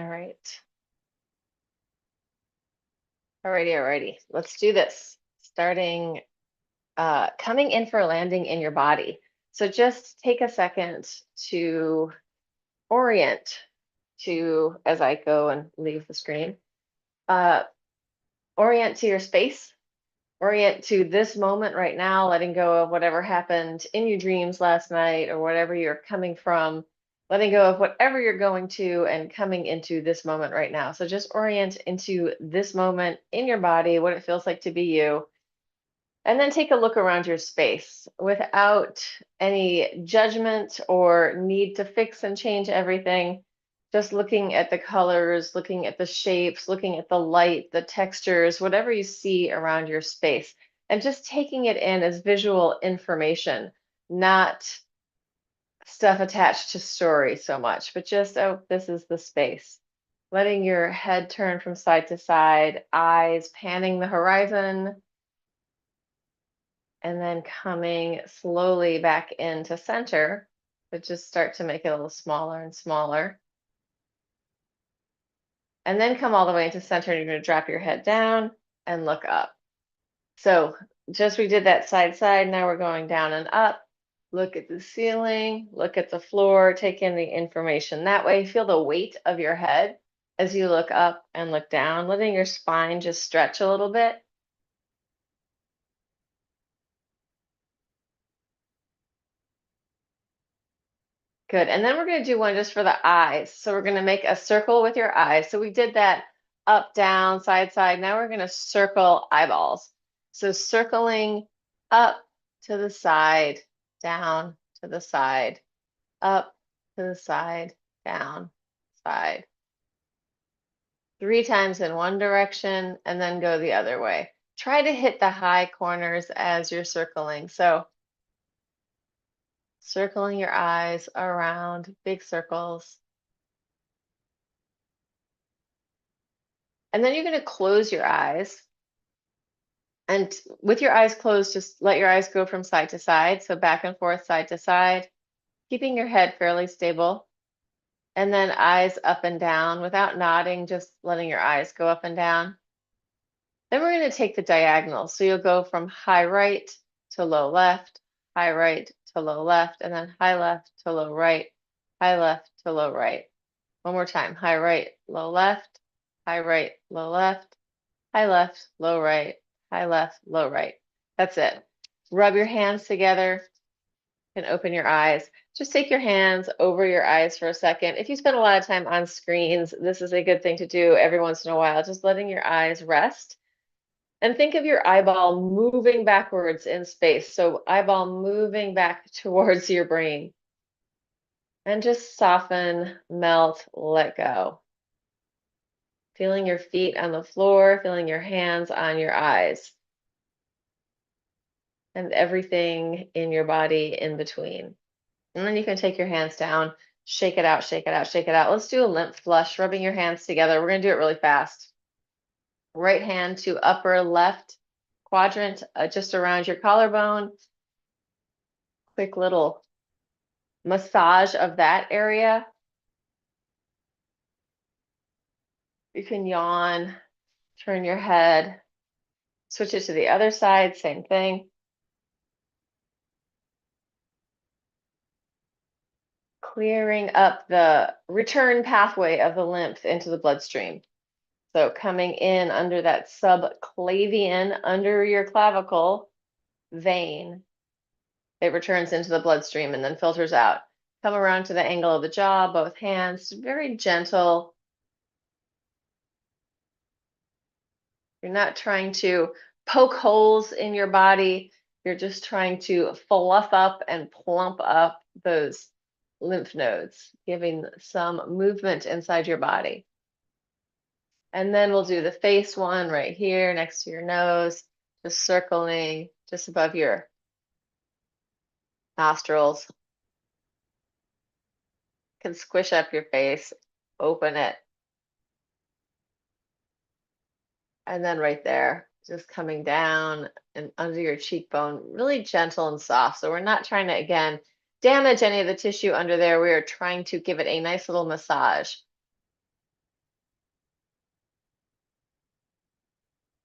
All right. Alrighty. Let's do this. Starting coming in for a landing in your body. So just take a second to orient to, as I go and leave the screen, uh, orient to your space, orient to this moment right now, letting go of whatever happened in your dreams last night or whatever you're coming from, letting go of whatever you're going to and coming into this moment right now. So just orient into this moment in your body, what it feels like to be you. And then take a look around your space without any judgment or need to fix and change everything. Just looking at the colors, looking at the shapes, looking at the light, the textures, whatever you see around your space, and just taking it in as visual information, not stuff attached to story so much, but just, oh, this is the space. Letting your head turn from side to side, eyes panning the horizon, and then coming slowly back into center, but just start to make it a little smaller and smaller. And then come all the way into center, and you're going to drop your head down and look up. So just we did that side, now we're going down and up. Look at the ceiling, look at the floor, take in the information. That way, feel the weight of your head as you look up and look down, letting your spine just stretch a little bit. Good. And then we're going to do one just for the eyes. So we're going to make a circle with your eyes. So we did that up, down, side. Now we're going to circle eyeballs. So circling up to the side, down to the side, up to the side, down, side. 3 times in one direction and then go the other way. Try to hit the high corners as you're circling. So circling your eyes around big circles. And then you're going to close your eyes. And with your eyes closed, just let your eyes go from side to side. So back and forth, side to side, keeping your head fairly stable. And then eyes up and down without nodding, just letting your eyes go up and down. Then we're going to take the diagonal. So you'll go from high right to low left, high right to low left, and then high left to low right, high left to low right. One more time, high right, low left, high right, low left, high left, low right, high left, low right. That's it. Rub your hands together and open your eyes. Just take your hands over your eyes for a second. If you spend a lot of time on screens, this is a good thing to do every once in a while, just letting your eyes rest. And think of your eyeball moving backwards in space. So eyeball moving back towards your brain. And just soften, melt, let go. Feeling your feet on the floor, feeling your hands on your eyes. And everything in your body in between. And then you can take your hands down, shake it out, shake it out, shake it out. Let's do a lymph flush, rubbing your hands together. We're going to do it really fast. Right hand to upper left quadrant, just around your collarbone. Quick little massage of that area. You can yawn, turn your head, switch it to the other side, same thing. Clearing up the return pathway of the lymph into the bloodstream. So coming in under that subclavian, under your clavicle vein, it returns into the bloodstream and then filters out. Come around to the angle of the jaw, both hands, very gentle. You're not trying to poke holes in your body. You're just trying to fluff up and plump up those lymph nodes, giving some movement inside your body. And then we'll do the face one right here next to your nose, just circling just above your nostrils. You can squish up your face, open it. And then right there, just coming down and under your cheekbone, really gentle and soft. So we're not trying to, again, damage any of the tissue under there. We are trying to give it a nice little massage.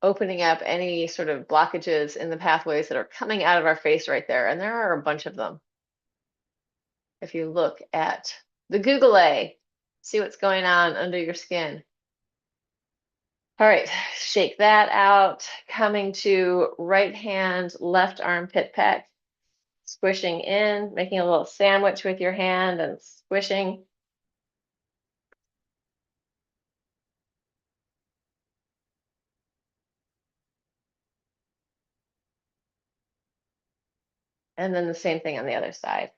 opening up any sort of blockages in the pathways that are coming out of our face right there. And there are a bunch of them. If you look at the Google, see what's going on under your skin. All right, shake that out. Coming to right hand, left armpit pec. Squishing in, making a little sandwich with your hand and squishing. And then the same thing on the other side.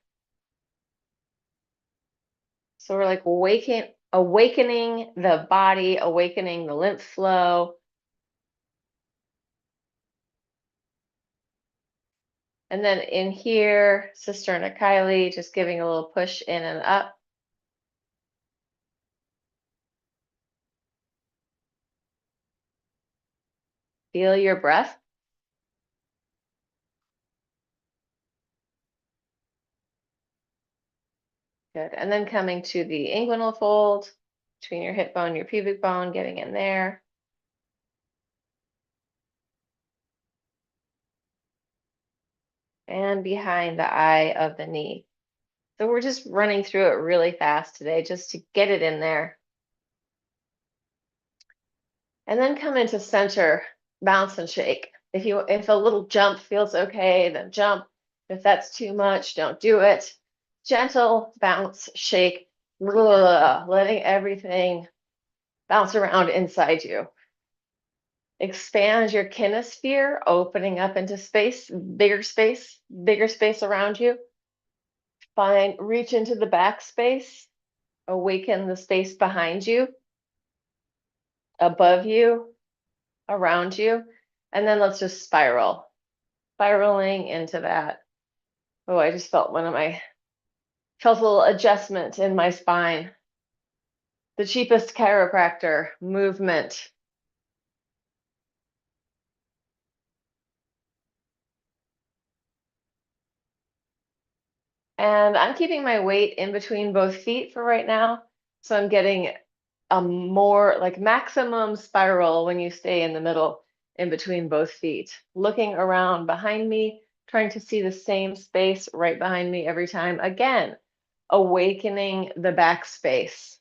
So we're like awakening the body, awakening the lymph flow. And then in here, Cisterna chyli, just giving a little push in and up. Feel your breath. Good. And then coming to the inguinal fold between your hip bone, your pubic bone, getting in there. And behind the eye of the knee. So we're just running through it really fast today just to get it in there. And then come into center, bounce and shake. If a little jump feels okay, then jump. If that's too much, don't do it. Gentle bounce, shake, letting everything bounce around inside you. Expand your kinesphere, opening up into space, bigger space around you. Reach into the back space, awaken the space behind you, above you, around you, and then let's just spiraling into that. Oh, I just felt felt a little adjustment in my spine. The cheapest chiropractor movement. And I'm keeping my weight in between both feet for right now. So I'm getting a more like maximum spiral when you stay in the middle in between both feet. Looking around behind me, trying to see the same space right behind me every time. Again, awakening the back space.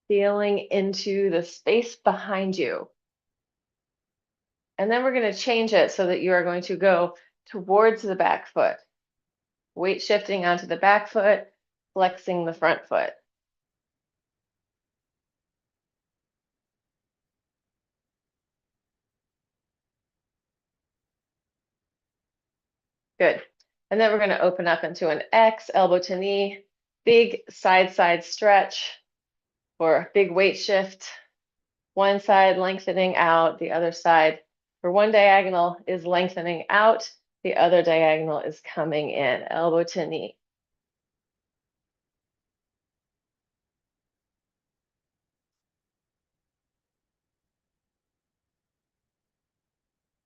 Feeling into the space behind you. And then we're going to change it so that you are going to go towards the back foot. Weight shifting onto the back foot, flexing the front foot. Good. And then we're going to open up into an X, elbow to knee, big side stretch or big weight shift. One side lengthening out, the other side for one diagonal is lengthening out, the other diagonal is coming in, elbow to knee.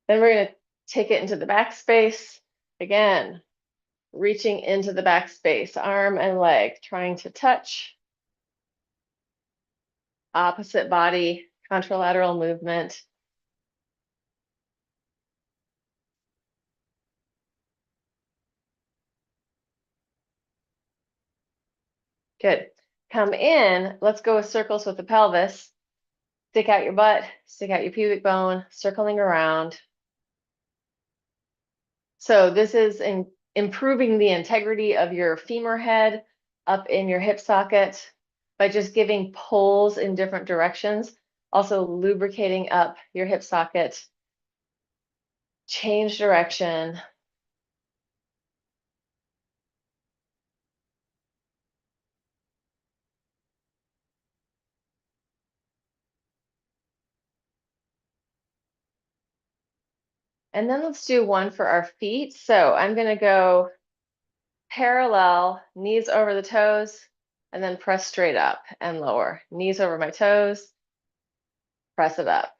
Then we're going to take it into the back space. Again, reaching into the back space, arm and leg, trying to touch. Opposite body, contralateral movement. Good. Come in, let's go with circles with the pelvis. Stick out your butt, stick out your pubic bone, circling around. So this is improving the integrity of your femur head up in your hip socket by just giving pulls in different directions. Also lubricating up your hip socket. Change direction. And then let's do one for our feet. So I'm going to go parallel, knees over the toes, and then press straight up and lower. Knees over my toes, press it up.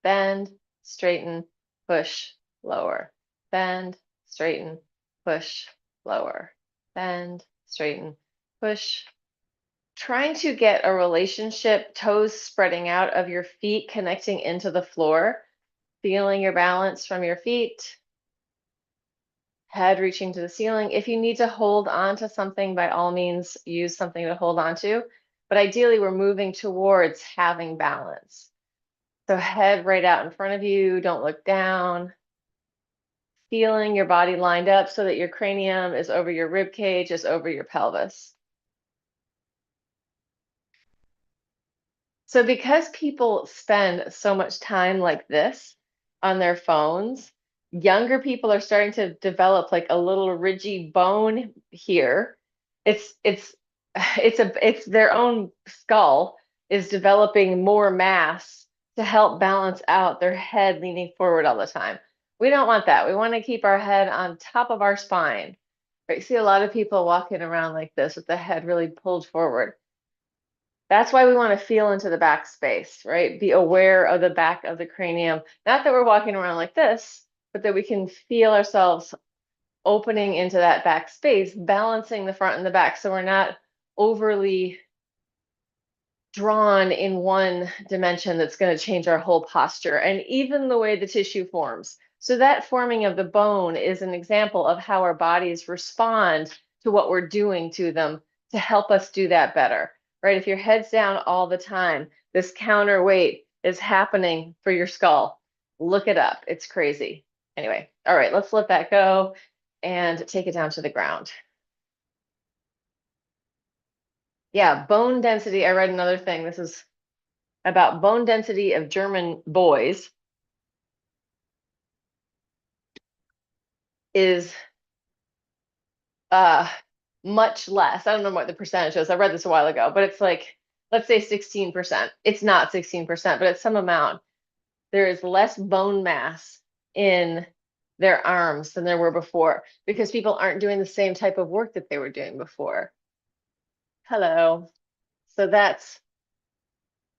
Bend, straighten, push, lower. Bend, straighten, push, lower. Bend, straighten, push. Trying to get a relationship, toes spreading out of your feet connecting into the floor feeling your balance from your feet, head reaching to the ceiling. If you need to hold on to something, by all means, use something to hold on to. But ideally, we're moving towards having balance. So head right out in front of you, don't look down. Feeling your body lined up so that your cranium is over your rib cage, is over your pelvis. So because people spend so much time like this on their phones, younger people are starting to develop like a little ridgy bone here. It's it's their own skull is developing more mass to help balance out their head leaning forward all the time. We don't want that. We want to keep our head on top of our spine. Right? You see a lot of people walking around like this with the head really pulled forward. That's why we want to feel into the back space, right? Be aware of the back of the cranium. Not that we're walking around like this, but that we can feel ourselves opening into that back space, balancing the front and the back so we're not overly drawn in one dimension that's going to change our whole posture and even the way the tissue forms. So that forming of the bone is an example of how our bodies respond to what we're doing to them to help us do that better, right? If your head's down all the time, this counterweight is happening for your skull. Look it up. It's crazy. Anyway, all right, let's let that go and take it down to the ground. Yeah, bone density. I read another thing. This is about bone density of German boys is much less. I don't know what the percentage is. I read this a while ago, but it's like, let's say 16%. It's not 16%, but it's some amount. There is less bone mass in their arms than there were before because people aren't doing the same type of work that they were doing before. Hello. So that's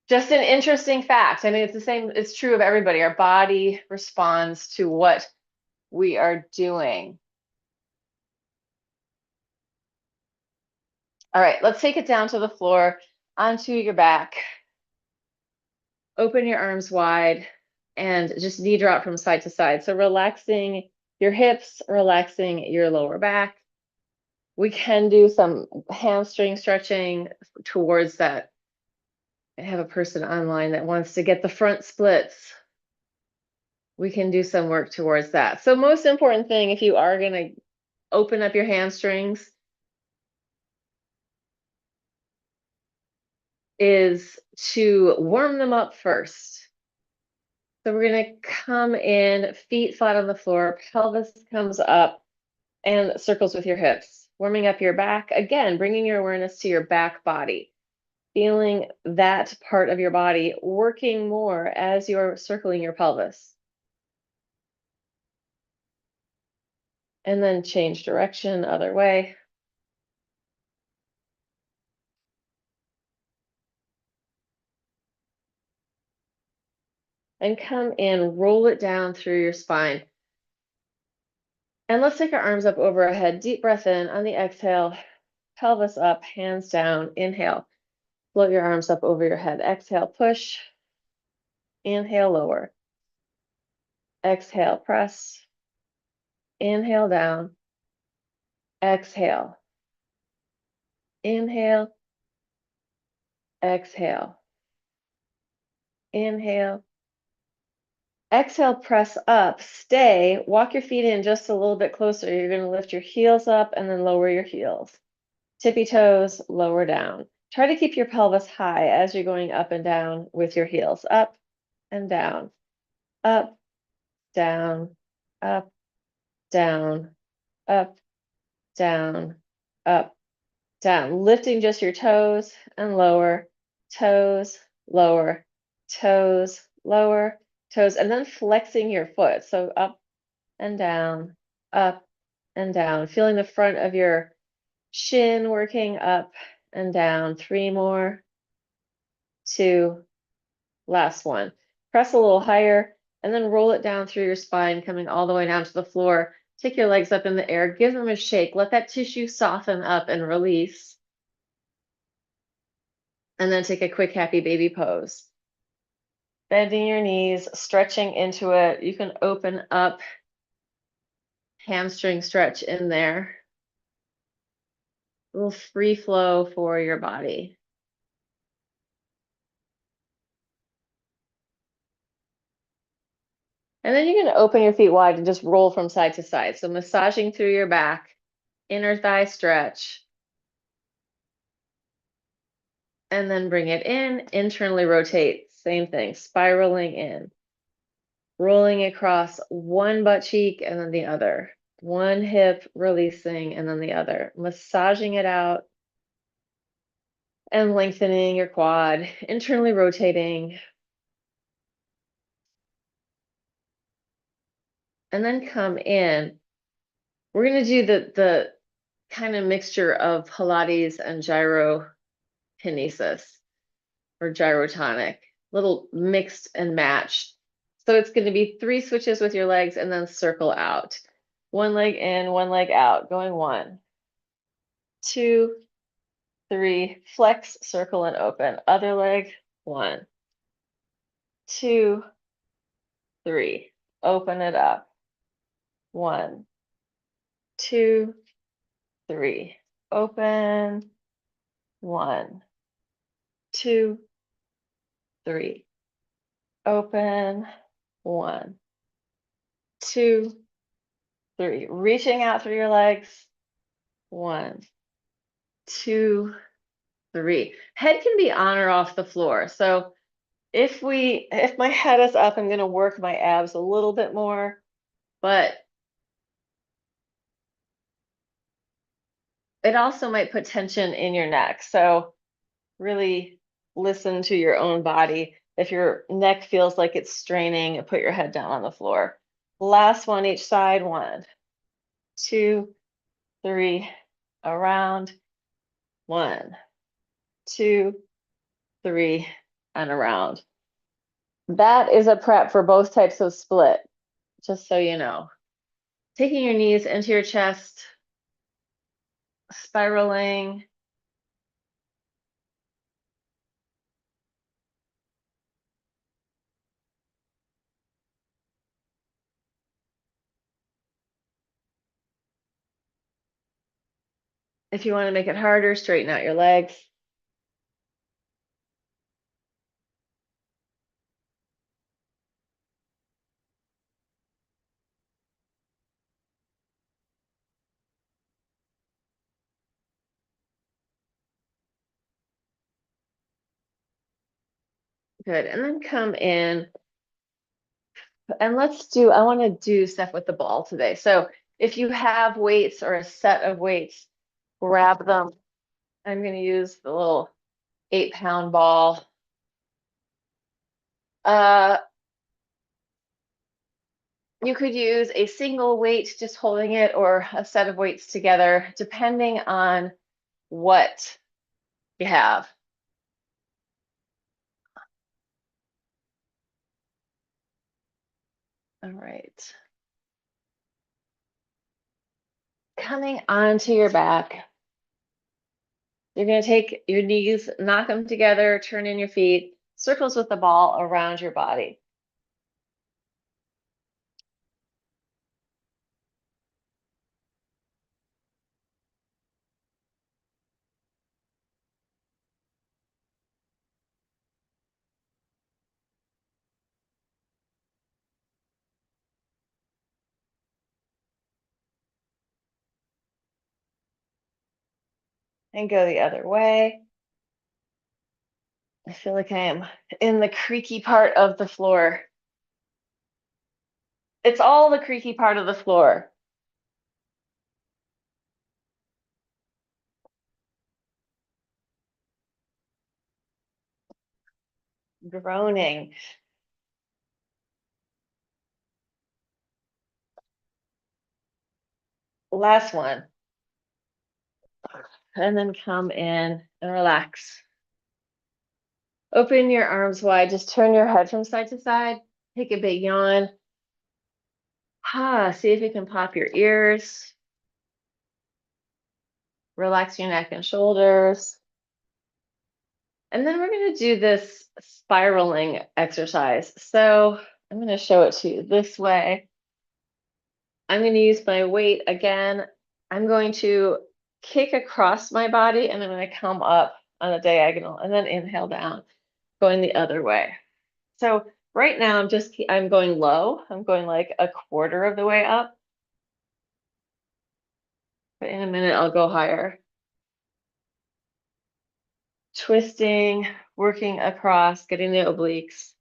just an interesting fact. I mean, it's the same, it's true of everybody. Our body responds to what we are doing. All right, let's take it down to the floor, onto your back. Open your arms wide and just knee drop from side to side. So relaxing your hips, relaxing your lower back. We can do some hamstring stretching towards that. I have a person online that wants to get the front splits. We can do some work towards that. So most important thing, if you are going to open up your hamstrings, is to warm them up first. So we're going to come in, feet flat on the floor, pelvis comes up and circles with your hips. Warming up your back, again, bringing your awareness to your back body. Feeling that part of your body working more as you're circling your pelvis. And then change direction, other way. And come in, roll it down through your spine. And let's take our arms up over our head. Deep breath in on the exhale, pelvis up, hands down. Inhale, float your arms up over your head. Exhale, push. Inhale, lower. Exhale, press. Inhale, down. Exhale. Inhale. Exhale. Inhale. Exhale, press up, stay, walk your feet in just a little bit closer. You're going to lift your heels up and then lower your heels. Tippy toes, lower down. Try to keep your pelvis high as you're going up and down with your heels. Up and down, up, down, up, down, up, down, up, down. Lifting just your toes and lower, toes, lower, toes, lower, toes, and then flexing your foot. So up and down, up and down. Feeling the front of your shin working up and down. 3 more, 2, last one. Press a little higher and then roll it down through your spine, coming all the way down to the floor. Take your legs up in the air, give them a shake, let that tissue soften up and release. And then take a quick happy baby pose. Bending your knees, stretching into it. You can open up hamstring stretch in there. A little free flow for your body. And then you're going to open your feet wide and just roll from side to side. So massaging through your back, inner thigh stretch. And then bring it in, internally rotate. Same thing, spiraling in. Rolling across one butt cheek and then the other. One hip releasing and then the other. Massaging it out and lengthening your quad, internally rotating. And then come in. We're going to do the kind of mixture of Pilates and gyrokinesis or gyrotonic, little mixed and matched. So it's going to be 3 switches with your legs and then circle out. One leg in, one leg out, going 1, 2, 3, flex, circle, and open. Other leg, 1, 2, 3, open it up. 1, 2, 3, open. 1, 2, 3, open. 1, 2, 3, reaching out through your legs. 1, 2, 3. Head can be on or off the floor. So if my head is up, I'm going to work my abs a little bit more, but it also might put tension in your neck. So really listen to your own body. If your neck feels like it's straining, put your head down on the floor. Last one each side. 1, 2, 3, around. 1, 2, 3, and around. That is a prep for both types of split, just so you know. Taking your knees into your chest, spiraling. If you want to make it harder, straighten out your legs. Good. And then come in. And I want to do stuff with the ball today. So if you have weights or a set of weights, grab them. I'm going to use the little 8-pound ball. You could use a single weight, just holding it, or a set of weights together, depending on what you have. All right. Coming onto your back. You're going to take your knees, knock them together, turn in your feet, circles with the ball around your body. And go the other way. I feel like I am in the creaky part of the floor. It's all the creaky part of the floor. Groaning. Last one. And then come in and relax. Open your arms wide. Just turn your head from side to side. Take a big yawn. See if you can pop your ears. Relax your neck and shoulders. And then we're going to do this spiraling exercise. So I'm going to show it to you this way. I'm going to use my weight again. I'm going to kick across my body and I'm going to come up on a diagonal and then inhale down, going the other way. So right now I'm going low. I'm going like a quarter of the way up. But in a minute, I'll go higher. Twisting, working across, getting the obliques.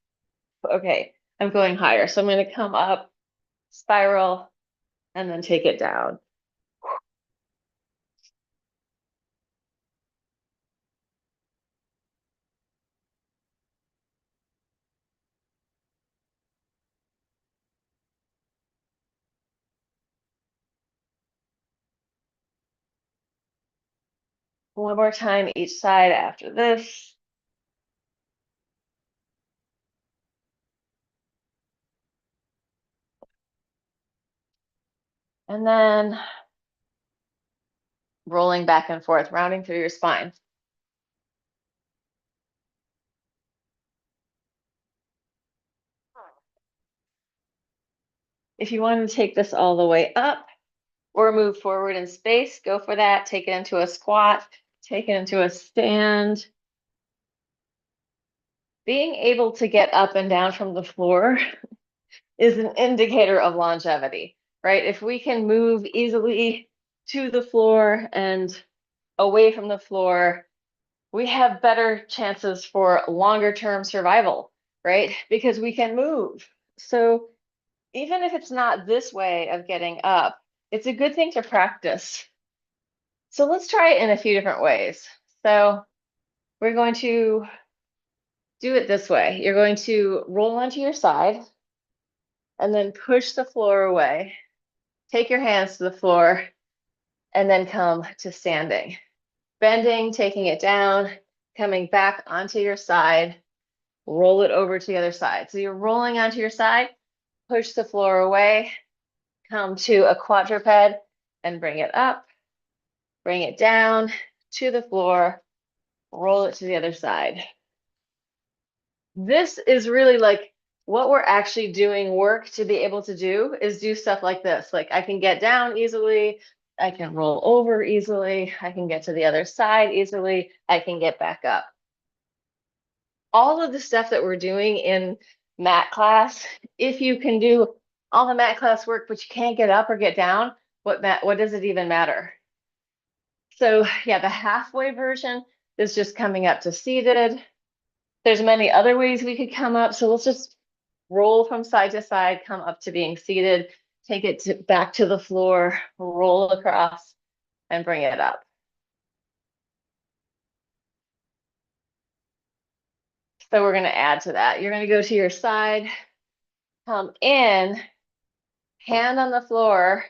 Okay, I'm going higher. So I'm going to come up, spiral, and then take it down. One more time each side after this. And then rolling back and forth, rounding through your spine. If you want to take this all the way up or move forward in space, go for that. Take it into a squat, take it into a stand. Being able to get up and down from the floor is an indicator of longevity, right? If we can move easily to the floor and away from the floor, we have better chances for longer term survival, right? Because we can move. So even if it's not this way of getting up, it's a good thing to practice. So let's try it in a few different ways. So we're going to do it this way. You're going to roll onto your side and then push the floor away. Take your hands to the floor and then come to standing. Bending, taking it down, coming back onto your side, roll it over to the other side. So you're rolling onto your side, push the floor away, come to a quadruped and bring it up, bring it down to the floor, roll it to the other side. This is really like what we're actually doing work to be able to do is do stuff like this. Like I can get down easily, I can roll over easily, I can get to the other side easily, I can get back up. All of the stuff that we're doing in mat class, if you can do all the mat class work, but you can't get up or get down, what does it even matter? So yeah, the halfway version is just coming up to seated. There's many other ways we could come up. So let's just roll from side to side, come up to being seated, take it back to the floor, roll across and bring it up. So we're going to add to that. You're going to go to your side, come in, hand on the floor,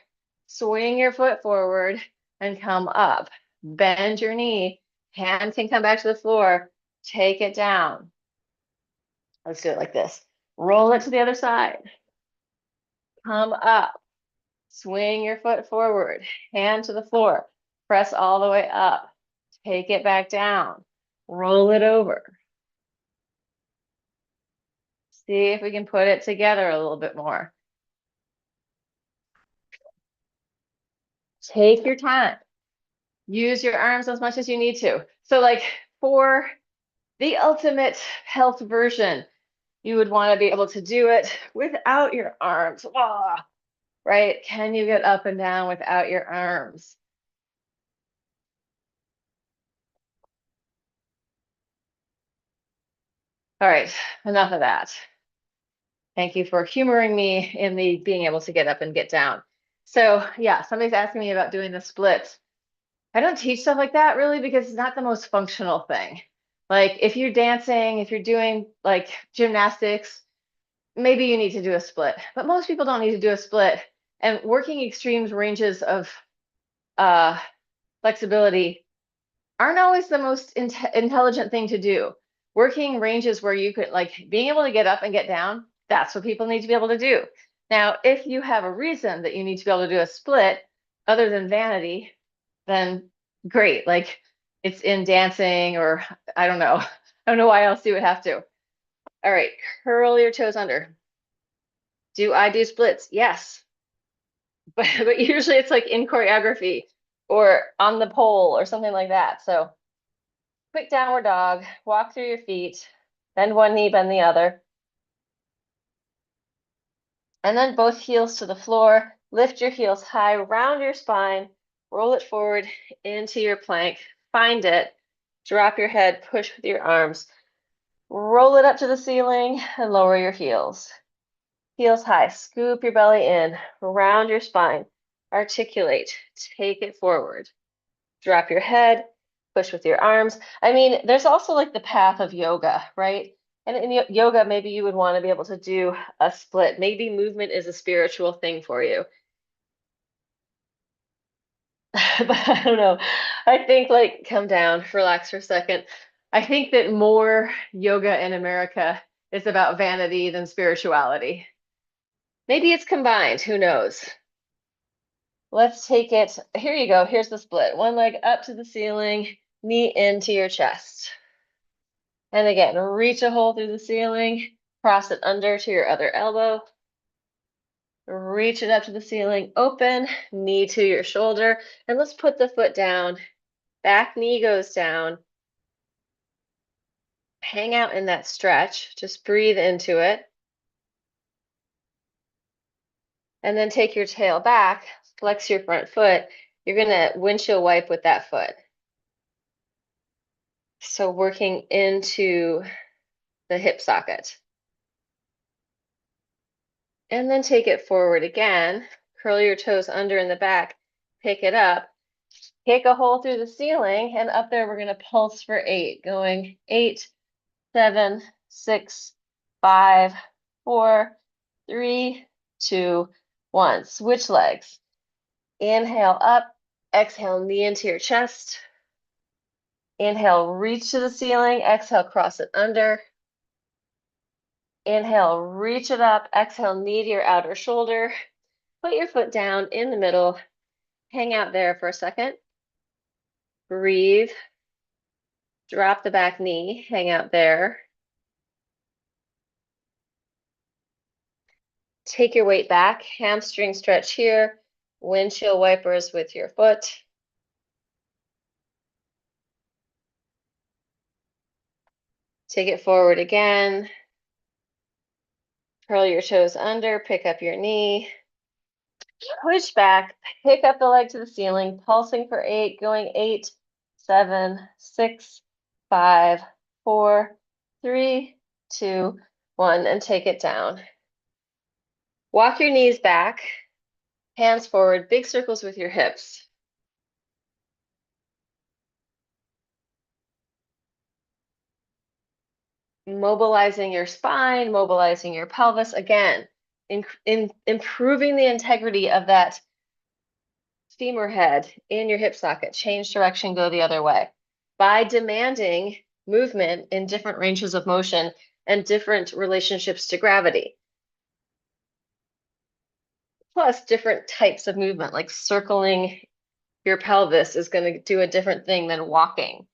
swing your foot forward and come up. Bend your knee, hand can come back to the floor, take it down. Let's do it like this. Roll it to the other side. Come up. Swing your foot forward, hand to the floor. Press all the way up. Take it back down. Roll it over. See if we can put it together a little bit more. Take your time. Use your arms as much as you need to. So like for the ultimate health version, you would want to be able to do it without your arms. Oh, right? Can you get up and down without your arms? All right, enough of that. Thank you for humoring me in the being able to get up and get down. So yeah, somebody's asking me about doing the splits. I don't teach stuff like that really because it's not the most functional thing. Like if you're dancing, if you're doing like gymnastics, maybe you need to do a split, but most people don't need to do a split. And working extremes ranges of flexibility aren't always the most intelligent thing to do. Working ranges where you could like being able to get up and get down, that's what people need to be able to do. Now, if you have a reason that you need to be able to do a split other than vanity, then great. Like it's in dancing or I don't know, I don't know why else you would have to. All right, curl your toes under. Do I do splits? Yes. But usually it's like in choreography or on the pole or something like that. So quick downward dog, walk through your feet, bend one knee, bend the other. And then both heels to the floor, lift your heels high, round your spine, roll it forward into your plank, find it, drop your head, push with your arms, roll it up to the ceiling and lower your heels. Heels high, scoop your belly in, round your spine, articulate, take it forward. Drop your head, push with your arms. I mean, there's also like the path of yoga, right? And in yoga, maybe you would want to be able to do a split. Maybe movement is a spiritual thing for you. But I don't know. I think like come down, relax for a second. I think that more yoga in America is about vanity than spirituality. Maybe it's combined, who knows? Let's take it. Here you go. Here's the split. One leg up to the ceiling, knee into your chest. And again, reach a hole through the ceiling, cross it under to your other elbow, reach it up to the ceiling, open, knee to your shoulder, and let's put the foot down. Back knee goes down. Hang out in that stretch, just breathe into it. And then take your tail back, flex your front foot. You're gonna windshield wipe with that foot. So working into the hip socket. And then take it forward again. Curl your toes under in the back, pick it up, kick a hole through the ceiling, and up there we're going to pulse for 8, going 8, 7, 6, 5, 4, 3, 2, 1. Switch legs. Inhale up, exhale, knee into your chest. Inhale, reach to the ceiling, exhale, cross it under. Inhale, reach it up, exhale, knee to your outer shoulder. Put your foot down in the middle, hang out there for a second. Breathe, drop the back knee, hang out there. Take your weight back, hamstring stretch here, windshield wipers with your foot. Take it forward again. Curl your toes under, pick up your knee. Push back, pick up the leg to the ceiling, pulsing for 8, going 8, 7, 6, 5, 4, 3, 2, 1, and take it down. Walk your knees back, hands forward, big circles with your hips. Mobilizing your spine, mobilizing your pelvis. Again, in improving the integrity of that femur head in your hip socket. Change direction, go the other way. By demanding movement in different ranges of motion and different relationships to gravity. Plus different types of movement, like circling your pelvis is going to do a different thing than walking.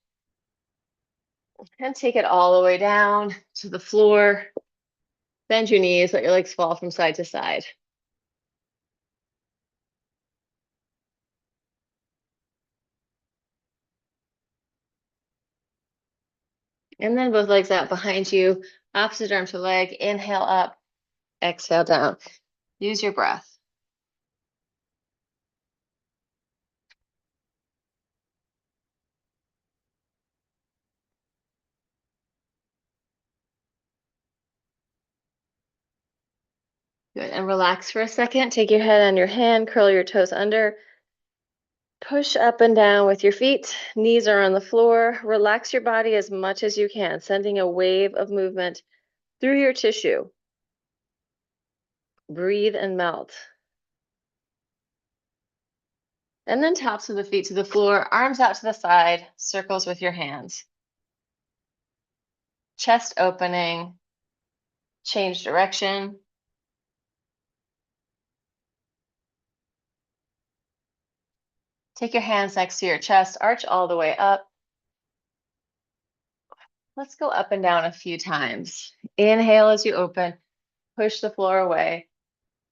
And take it all the way down to the floor. Bend your knees, let your legs fall from side to side. And then both legs out behind you, opposite arm to leg, inhale up, exhale down. Use your breath. Good, and relax for a second. Take your head on your hand, curl your toes under. Push up and down with your feet. Knees are on the floor. Relax your body as much as you can, sending a wave of movement through your tissue. Breathe and melt. And then tops of the feet to the floor, arms out to the side, circles with your hands. Chest opening, change direction. Take your hands next to your chest, arch all the way up. Let's go up and down a few times. Inhale as you open, push the floor away.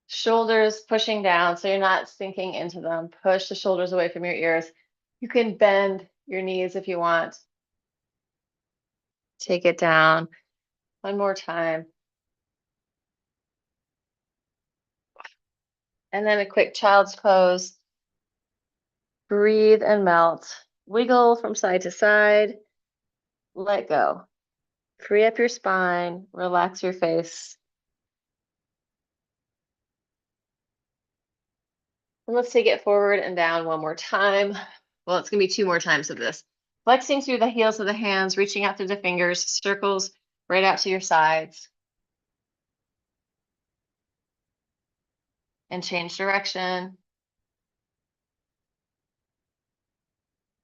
Shoulders pushing down so you're not sinking into them. Push the shoulders away from your ears. You can bend your knees if you want. Take it down. One more time. And then a quick child's pose. Breathe and melt. Wiggle from side to side. Let go. Free up your spine. Relax your face. And let's take it forward and down one more time. Well, it's going to be two more times of this. Flexing through the heels of the hands, reaching out through the fingers, circles right out to your sides. And change direction.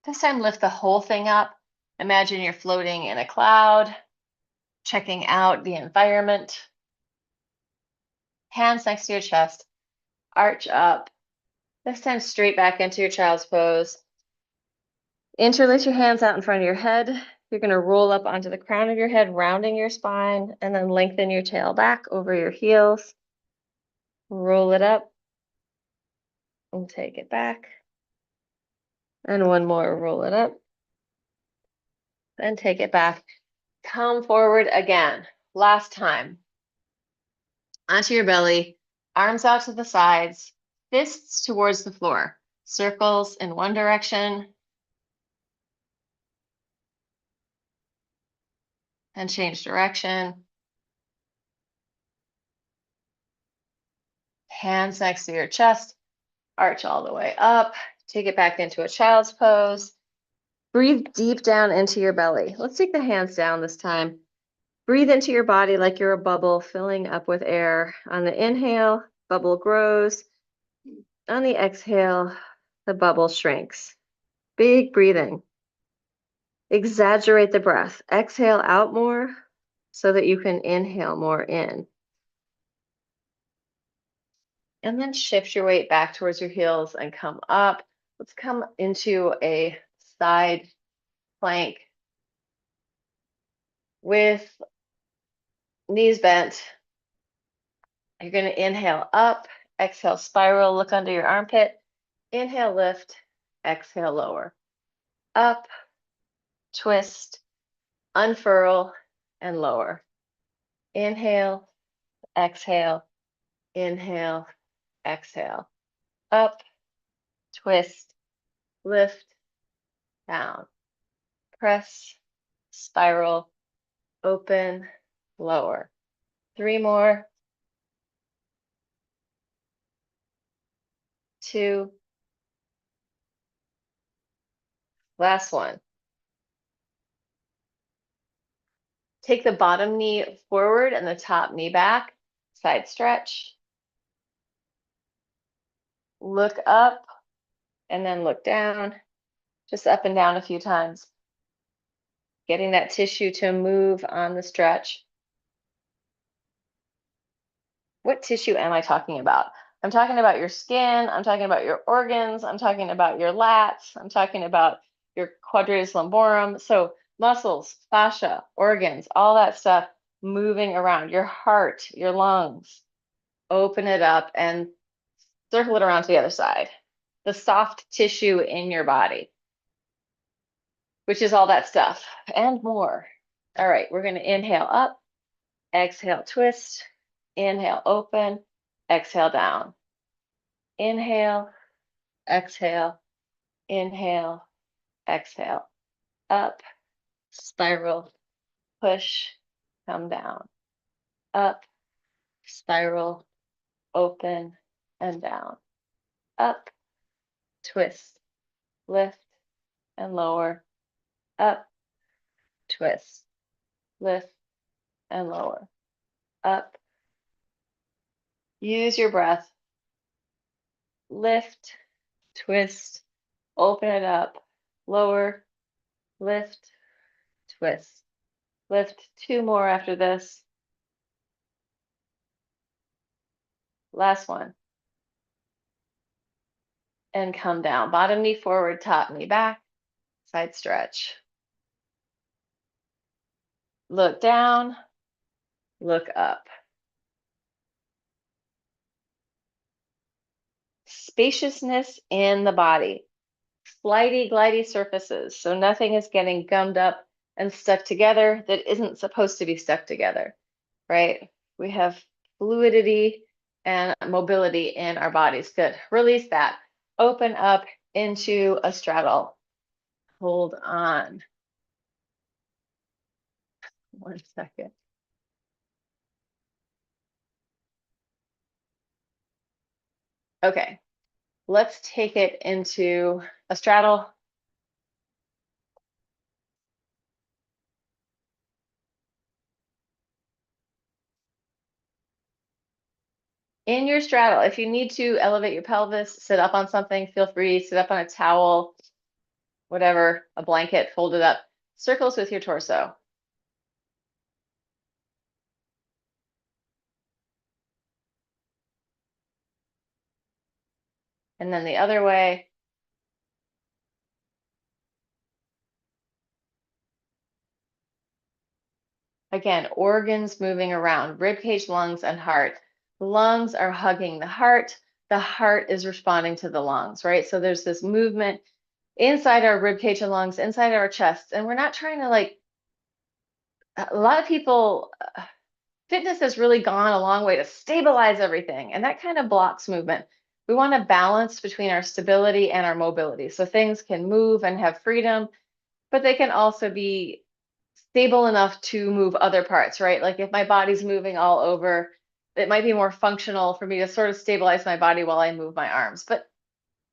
This time, lift the whole thing up. Imagine you're floating in a cloud, checking out the environment. Hands next to your chest, arch up. This time, straight back into your child's pose. Interlace your hands out in front of your head. You're going to roll up onto the crown of your head, rounding your spine, and then lengthen your tail back over your heels. Roll it up and take it back. And one more, roll it up and take it back. Come forward again. Last time. Onto your belly, arms out to the sides, fists towards the floor. Circles in one direction. And change direction. Hands next to your chest, arch all the way up. Take it back into a child's pose. Breathe deep down into your belly. Let's take the hands down this time. Breathe into your body like you're a bubble filling up with air. On the inhale, bubble grows. On the exhale, the bubble shrinks. Big breathing. Exaggerate the breath. Exhale out more so that you can inhale more in. And then shift your weight back towards your heels and come up. Let's come into a side plank with knees bent. You're going to inhale up, exhale, spiral, look under your armpit. Inhale, lift, exhale, lower. Up, twist, unfurl, and lower. Inhale, exhale, inhale, exhale. Up, twist, lift, down. Press, spiral, open, lower. 3 more. 2. Last one. Take the bottom knee forward and the top knee back. Side stretch. Look up and then look down. Just up and down a few times. Getting that tissue to move on the stretch. What tissue am I talking about? I'm talking about your skin. I'm talking about your organs. I'm talking about your lats. I'm talking about your quadratus lumborum. So muscles, fascia, organs, all that stuff moving around. Your heart, your lungs. Open it up and circle it around to the other side. The soft tissue in your body, which is all that stuff and more. All right, we're going to inhale up, exhale, twist, inhale, open, exhale, down. Inhale, exhale, inhale, exhale, up, spiral, push, come down, up, spiral, open, and down, up, twist, lift, and lower, up, twist, lift, and lower, up. Use your breath. Lift, twist, open it up, lower, lift, twist, lift. 2 more after this. Last one. And come down. Bottom knee forward, top knee back, side stretch. Look down, look up. Spaciousness in the body. Flighty, glidey surfaces. So nothing is getting gummed up and stuck together that isn't supposed to be stuck together, right? We have fluidity and mobility in our bodies. Good. Release that. Open up into a straddle. Hold on. 1 second. Okay, let's take it into a straddle. In your straddle, if you need to elevate your pelvis, sit up on something, feel free, sit up on a towel, whatever, a blanket, fold it up. Circles with your torso. And then the other way. Again, organs moving around, rib cage, lungs, and heart. The lungs are hugging the heart is responding to the lungs, right? So there's this movement inside our rib cage and lungs, inside our chest. And we're not trying to a lot of people, fitness has really gone a long way to stabilize everything, and that kind of blocks movement. We want a balance between our stability and our mobility. So things can move and have freedom, but they can also be stable enough to move other parts, right? Like if my body's moving all over, it might be more functional for me to sort of stabilize my body while I move my arms, but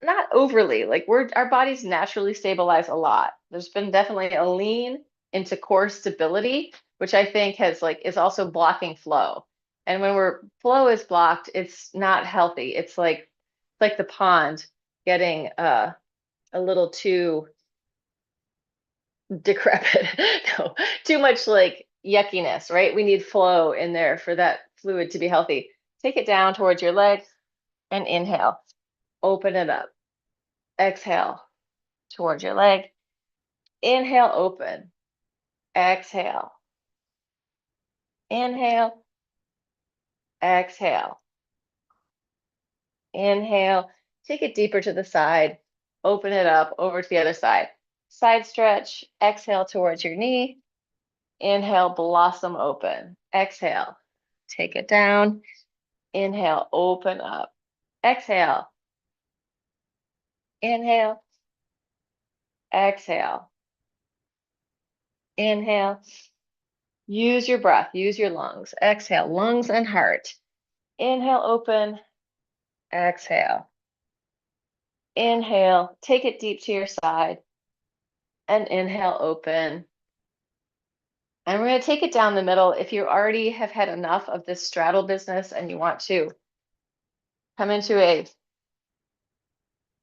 not overly. Like our bodies naturally stabilize a lot. There's been definitely a lean into core stability, which I think is also blocking flow. And when flow is blocked, it's not healthy. It's like the pond getting a little too decrepit. No, too much like yuckiness, right? We need flow in there for that fluid to be healthy. Take it down towards your leg and inhale. Open it up. Exhale towards your leg. Inhale, open. Exhale. Inhale. Exhale. Inhale. Take it deeper to the side. Open it up over to the other side. Side stretch. Exhale towards your knee. Inhale, blossom open. Exhale. Take it down. Inhale, open up. Exhale. Inhale. Exhale. Inhale. Use your breath. Use your lungs. Exhale, lungs and heart. Inhale, open. Exhale. Inhale, take it deep to your side. And inhale, open. And we're going to take it down the middle. If you already have had enough of this straddle business and you want to come into a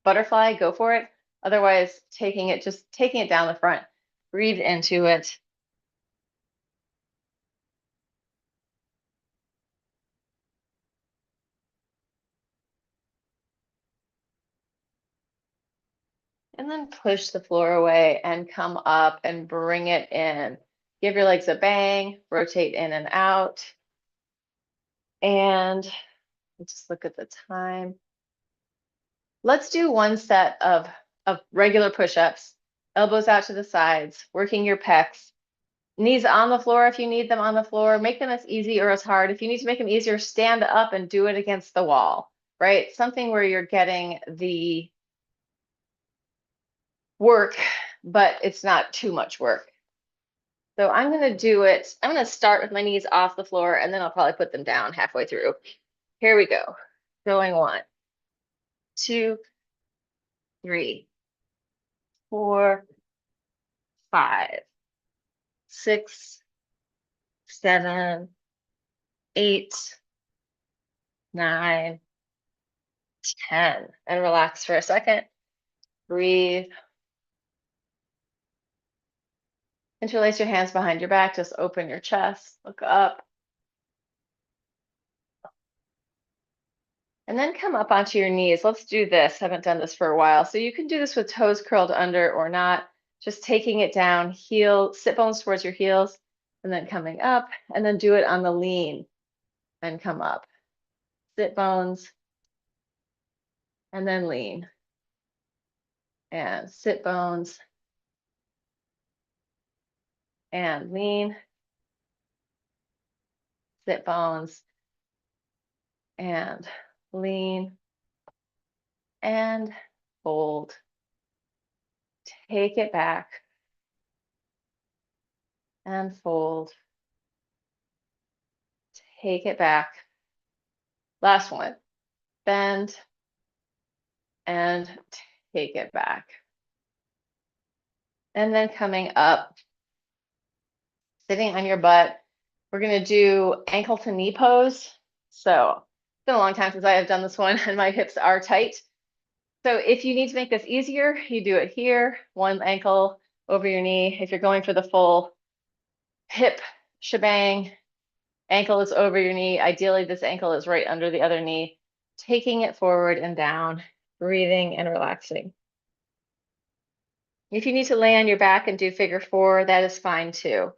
butterfly, go for it. Otherwise, just taking it down the front. Breathe into it. And then push the floor away and come up and bring it in. Give your legs a bang, rotate in and out. And just look at the time. Let's do one set of regular push-ups, elbows out to the sides, working your pecs. Knees on the floor if you need them on the floor. Make them as easy or as hard. If you need to make them easier, stand up and do it against the wall, right? Something where you're getting the work, but it's not too much work. So I'm going to do it. I'm going to start with my knees off the floor, and then I'll probably put them down halfway through. Here we go. Going 1, 2, 3, 4, 5, 6, 7, 8, 9, 10. And relax for a second. Breathe. Interlace your hands behind your back. Just open your chest. Look up. And then come up onto your knees. Let's do this. Haven't done this for a while. So you can do this with toes curled under or not. Just taking it down, sit bones towards your heels, and then coming up, and then do it on the lean and come up. Sit bones, and then lean. And sit bones, and lean. Sit bones, and lean. And fold. Take it back. And fold. Take it back. Last one. Bend and take it back. And then coming up, sitting on your butt. We're going to do ankle to knee pose. So it's been a long time since I have done this one and my hips are tight. So if you need to make this easier, you do it here, one ankle over your knee. If you're going for the full hip shebang, ankle is over your knee. Ideally, this ankle is right under the other knee, taking it forward and down, breathing and relaxing. If you need to lay on your back and do figure four, that is fine too.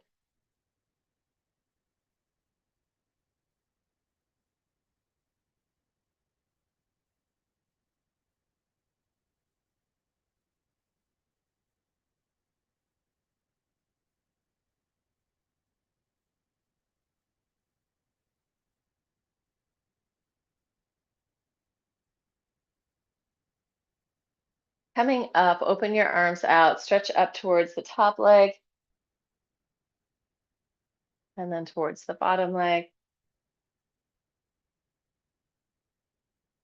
Coming up, open your arms out, stretch up towards the top leg, and then towards the bottom leg.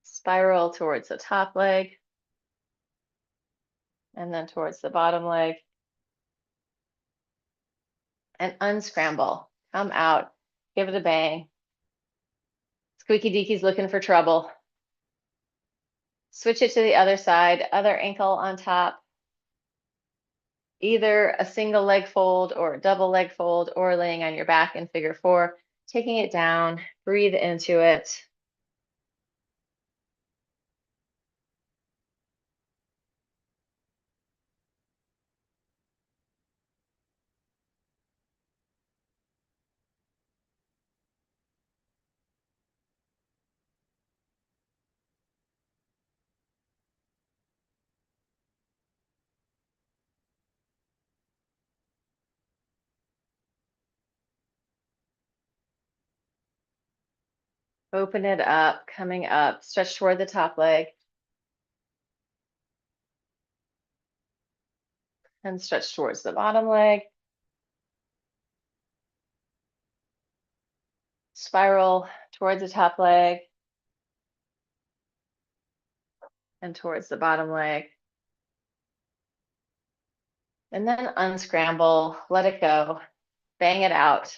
Spiral towards the top leg, and then towards the bottom leg. And unscramble, come out, give it a bang. Squeaky Deaky's looking for trouble. Switch it to the other side, other ankle on top. Either a single leg fold or a double leg fold, or laying on your back in figure four, taking it down, breathe into it. Open it up, coming up, stretch toward the top leg. And stretch towards the bottom leg. Spiral towards the top leg. And towards the bottom leg. And then unscramble, let it go, bang it out.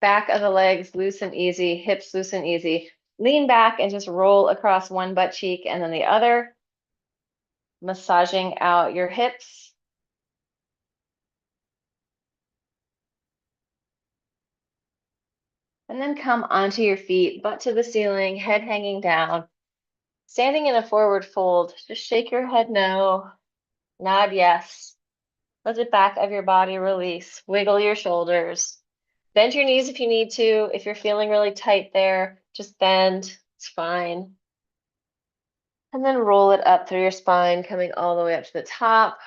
Back of the legs loose and easy, hips loose and easy. Lean back and just roll across one butt cheek and then the other, massaging out your hips. And then come onto your feet, butt to the ceiling, head hanging down. Standing in a forward fold, just shake your head no, nod yes. Let the back of your body release, wiggle your shoulders. Bend your knees if you need to. If you're feeling really tight there, just bend, it's fine. And then roll it up through your spine, coming all the way up to the top.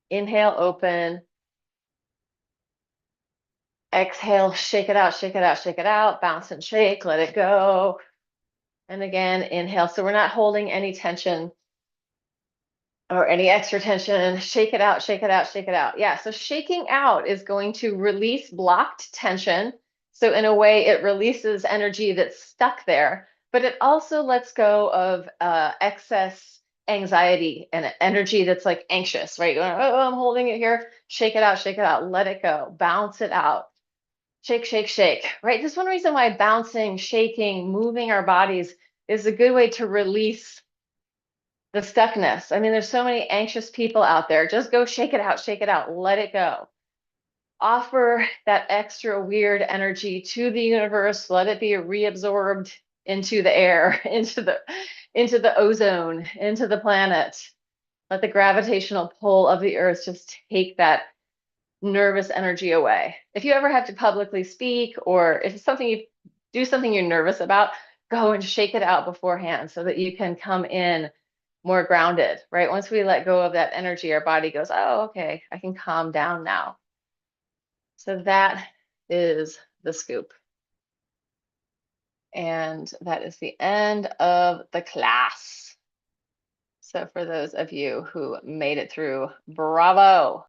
Inhale, open. Exhale, shake it out, shake it out, shake it out. Bounce and shake, let it go. And again, inhale. So we're not holding any tension or any extra tension. Shake it out, shake it out, shake it out. Yeah, so shaking out is going to release blocked tension. So in a way, it releases energy that's stuck there, but it also lets go of excess anxiety and energy that's like anxious, right? You're going, oh, I'm holding it here. Shake it out, let it go, bounce it out. Shake, shake, shake, right? This is one reason why bouncing, shaking, moving our bodies is a good way to release the stuckness. I mean, there's so many anxious people out there. Just go shake it out, let it go. Offer that extra weird energy to the universe. Let it be reabsorbed into the air, into the ozone, into the planet. Let the gravitational pull of the earth just take that nervous energy away. If you ever have to publicly speak, or if it's something you do something you're nervous about, go and shake it out beforehand so that you can come in more grounded, right? Once we let go of that energy, our body goes, oh, okay, I can calm down now. So that is the scoop. And that is the end of the class. So for those of you who made it through, bravo.